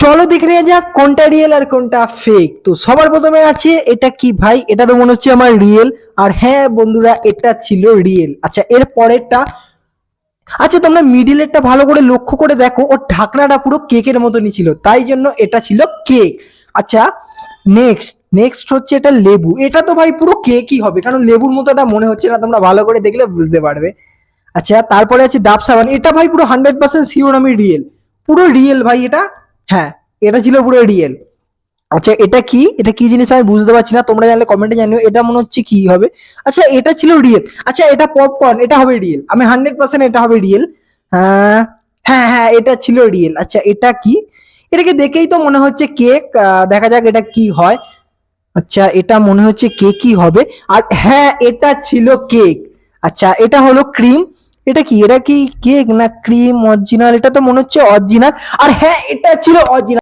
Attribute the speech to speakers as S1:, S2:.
S1: চলো দেখে নেওয়া যাক কোনটা রিয়েল আর কোনটা ফেক। তো সবার প্রথমে আছে এটা কি ভাই, এটা তো মনে হচ্ছে আমার রিয়েল। আর হ্যাঁ বন্ধুরা, এটা ছিল রিয়েল। আচ্ছা এর পরেরটা, আচ্ছা তোমরা মিডিলেরটা ভালো করে লক্ষ্য করে দেখো, ওর ঢাকনাটা পুরো কেকের মতনই ছিল, তাই জন্য এটা ছিল কেক। আচ্ছা নেক্সট নেক্সট হচ্ছে এটা লেবু। এটা তো ভাই পুরো কেকই হবে, কারণ লেবুর মতো এটা মনে হচ্ছে না, তোমরা ভালো করে দেখলে বুঝতে পারবে। আচ্ছা তারপরে আছে ডাব সাবান। এটা ভাই পুরো 100% শিওর আমি রিয়েল, পুরো রিয়েল ভাই এটা। হ্যাঁ, এটা ছিল পুরো রিয়েল। আচ্ছা এটা কি জিনিস আমি বুঝতে পারছি না, তোমরা জানলে কমেন্টে জানিও, এটা মনে হচ্ছে কি হবে। আচ্ছা এটা ছিল রিয়েল। আচ্ছা এটা পপকর্ন, এটা হবে রিয়েল, আমি 100% এটা হবে রিয়েল। হ্যাঁ হ্যাঁ হ্যাঁ, এটা ছিল রিয়েল। আচ্ছা এটা কি, এটাকে দেখেই তো মনে হচ্ছে কেক, দেখা যাক এটা কি হয়। আচ্ছা এটা মনে হচ্ছে কেকই হবে। আর হ্যাঁ এটা ছিল কেক। আচ্ছা এটা হলো ক্রিম। এটা কি কেক না ক্রিম অরিজিনাল, এটা তো মনে হচ্ছে অরিজিনাল। আর হ্যাঁ এটা ছিল অরিজিনাল।